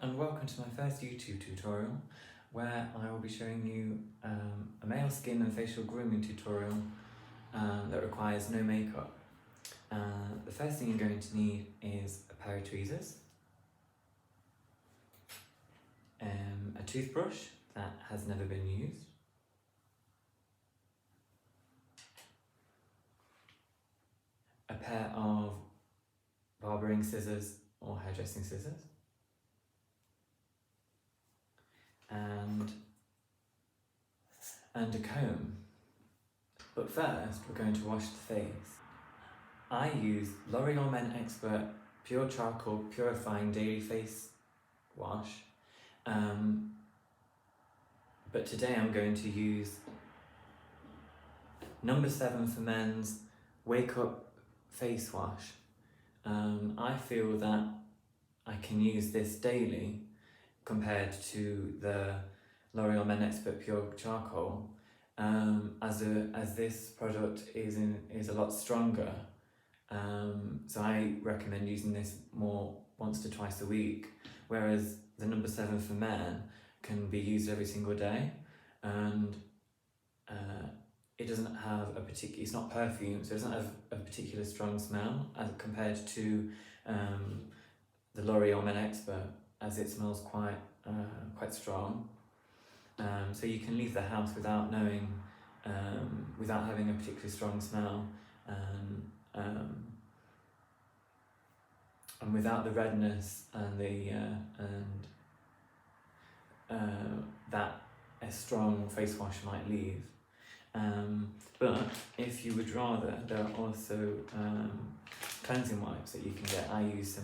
Hello and welcome to my first YouTube tutorial where I will be showing you a male skin and facial grooming tutorial that requires no makeup. The first thing you're going to need is a pair of tweezers, a toothbrush that has never been used, a pair of barbering scissors or hairdressing scissors, and a comb. But first we're going to wash the face. I use L'Oreal Men Expert Pure Charcoal Purifying Daily Face Wash, but today I'm going to use No. 7 for Men's Wake Up Face Wash. I feel that I can use this daily compared to the L'Oreal Men Expert Pure Charcoal, as this product is a lot stronger. So I recommend using this more once to twice a week, whereas the No. 7 for Men can be used every single day, and it doesn't have it's not perfume, so it doesn't have a particular strong smell as compared to the L'Oreal Men Expert, as it smells quite strong. So you can leave the house without knowing, without having a particularly strong smell, and without the redness and that a strong face wash might leave. But if you would rather, there are also cleansing wipes that you can get. I use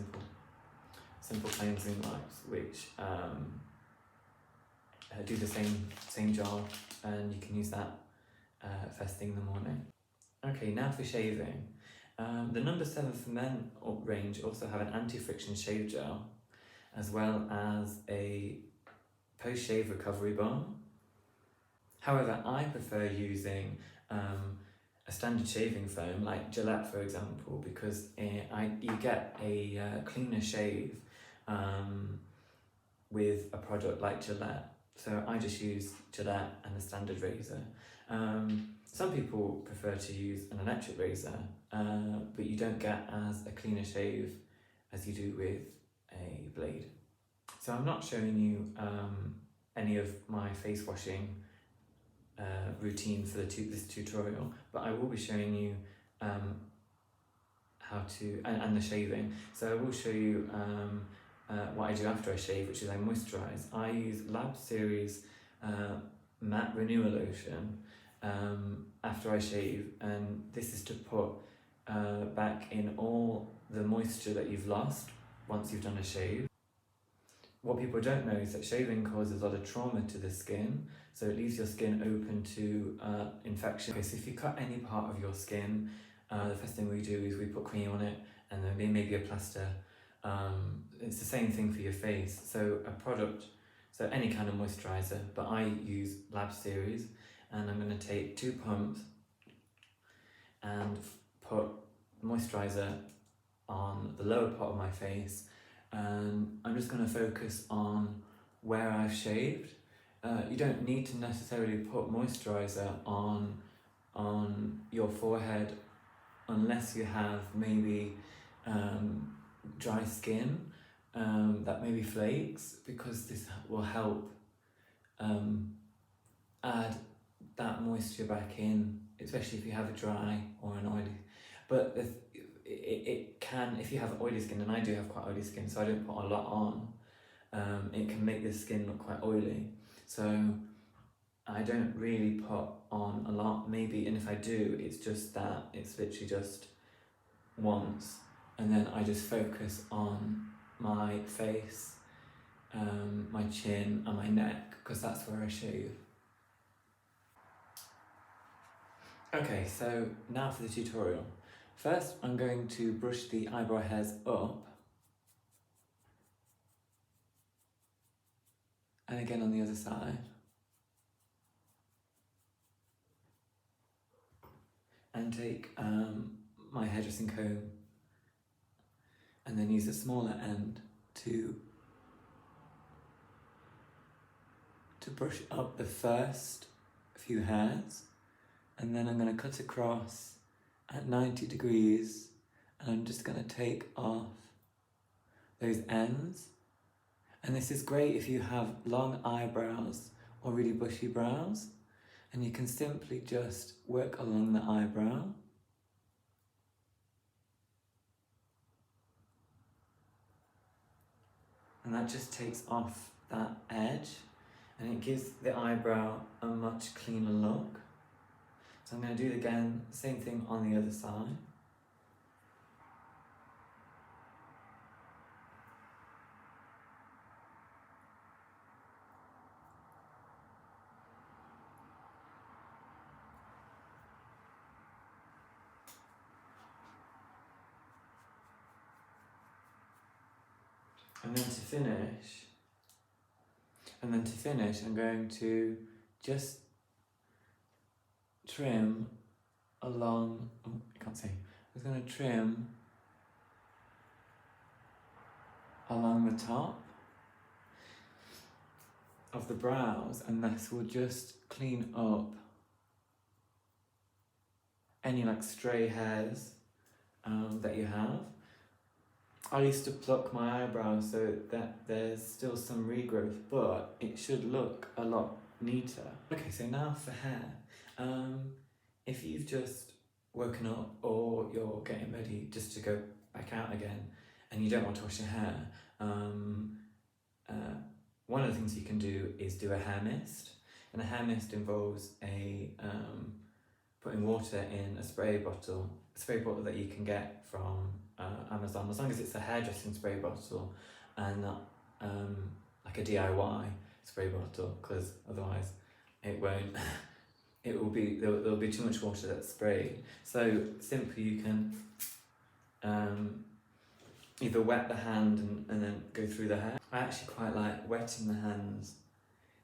simple cleansing wipes, which do the same job, and you can use that first thing in the morning. Okay, now for shaving. The No. 7 for Men range also have an anti-friction shave gel, as well as a post-shave recovery balm. However, I prefer using a standard shaving foam like Gilette, for example, because you get a cleaner shave with a product like Gilette. So I just use Gilette and a standard razor. Some people prefer to use an electric razor, but you don't get as a cleaner shave as you do with a blade. So I'm not showing you any of my face washing routine for this tutorial, but I will be showing you how to, and the shaving. So I will show you what I do after I shave, which is I moisturise. I use Labseries Matte Renewal Lotion after I shave, and this is to put back in all the moisture that you've lost once you've done a shave. What people don't know is that shaving causes a lot of trauma to the skin, so it leaves your skin open to infection. Okay, so if you cut any part of your skin, the first thing we do is we put cream on it, and then maybe a plaster. It's the same thing for your face. So a product, so any kind of moisturiser, but I use Labseries, and I'm going to take 2 pumps and put moisturiser on the lower part of my face, and I'm just going to focus on where I've shaved. You don't need to necessarily put moisturiser on your forehead unless you have maybe dry skin that maybe flakes, because this will help add that moisture back in, especially if you have a dry or an oily. But it can, if you have oily skin, and I do have quite oily skin, so I don't put a lot on, it can make the skin look quite oily. So I don't really put on a lot, maybe, and if I do, it's just that, it's literally just once, and then I just focus on my face, my chin and my neck, because that's where I shave. Okay, so now for the tutorial. First, I'm going to brush the eyebrow hairs up, and again on the other side. And take my hairdressing comb, and then use the smaller end to to brush up the first few hairs, and then I'm going to cut across at 90 degrees, and I'm just going to take off those ends. And this is great if you have long eyebrows or really bushy brows, and you can simply just work along the eyebrow. And that just takes off that edge, and it gives the eyebrow a much cleaner look. So I'm going to do again, same thing on the other side. And then to finish, I'm going to just trim along, oh, I can't see. I'm just going to trim along the top of the brows, and this will just clean up any like stray hairs that you have. I used to pluck my eyebrows so that there's still some regrowth, but it should look a lot neater. Okay, so now for hair. If you've just woken up or you're getting ready just to go back out again and you don't want to wash your hair, one of the things you can do is do a hair mist. And a hair mist involves putting water in a spray bottle that you can get from Amazon, as long as it's a hairdressing spray bottle and not like a DIY spray bottle, because otherwise it won't. There'll be too much water that's sprayed. So simply you can either wet the hand and then go through the hair. I actually quite like wetting the hands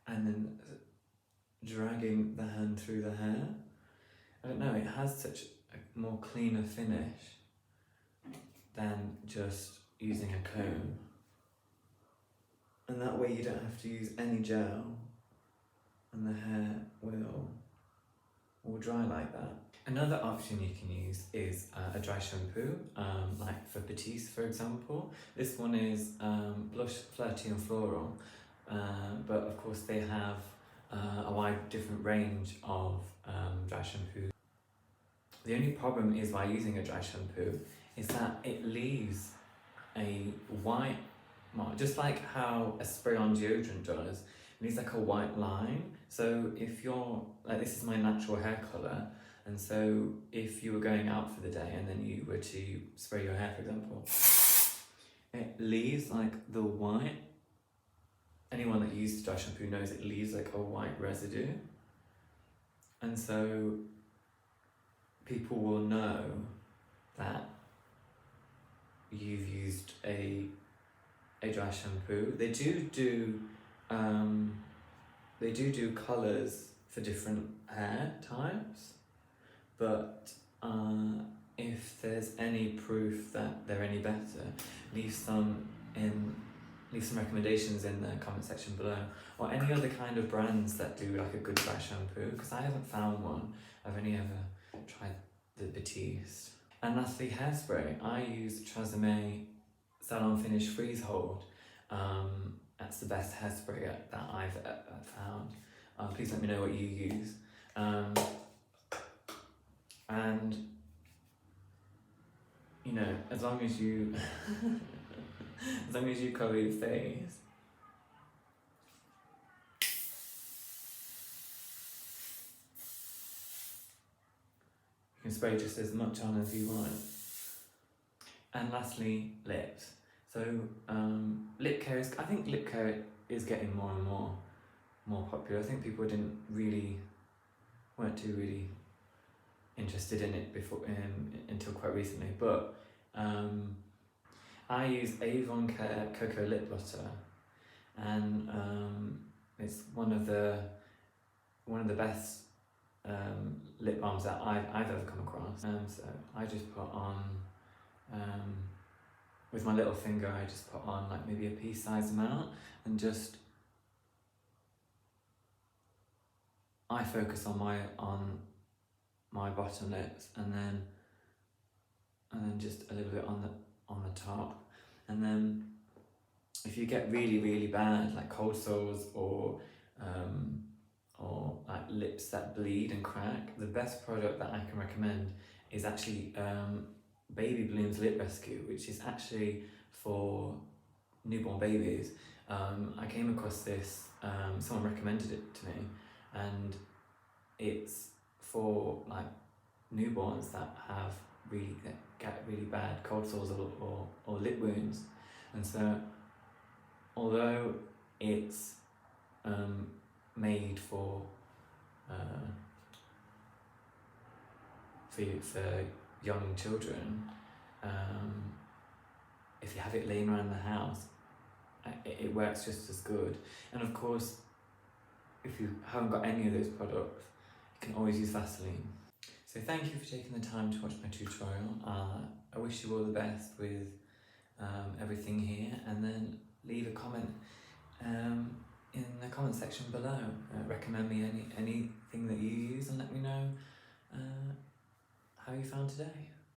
and then dragging the hand through the hair. I don't know, it has such a more cleaner finish than just using a comb. And that way you don't have to use any gel and the hair will dry like that. Another option you can use is a dry shampoo, like for Batiste for example. This one is Blush, Flirty and Floral, but of course they have a wide different range of dry shampoos. The only problem is by using a dry shampoo is that it leaves a white mark, just like how a spray-on deodorant does. It leaves like a white line. So if you're, like, this is my natural hair colour, and so if you were going out for the day and then you were to spray your hair, for example, it leaves like the white, anyone that uses dry shampoo knows it leaves like a white residue. And so people will know that you've used a dry shampoo. They do colours for different hair types, but if there's any proof that they're any better, leave some recommendations in the comment section below, or any other kind of brands that do like a good dry shampoo, because I haven't found one. I've only ever tried the Batiste. And lastly, hairspray. I use TRESemmé Salon Finish Freeze Hold. That's the best hairspray that I've found. Please let me know what you use. And you know, as long as you cover your face. You can spray just as much on as you want. And lastly, lips. So lip care I think lip care is getting more and more popular. I think people weren't too really interested in it before until quite recently. But I use Avon Coco lip butter, and it's one of the best lip balms that I've ever come across. So I just put on, with my little finger, I just put on like maybe a pea-sized amount and just I focus on my bottom lips, and then just a little bit on the top. And then if you get really bad, like cold sores or like lips that bleed and crack, the best product that I can recommend is actually Babyblooms Lip Rescue, which is actually for newborn babies. I came across this, someone recommended it to me, and it's for like newborns that have get really bad cold sores or lip wounds. And so although it's made for young children, if you have it laying around the house, it works just as good. And of course, if you haven't got any of those products, you can always use Vaseline. So thank you for taking the time to watch my tutorial. I wish you all the best with everything here, and then leave a comment in the comment section below. Recommend me anything that you use, and let me know how you found today.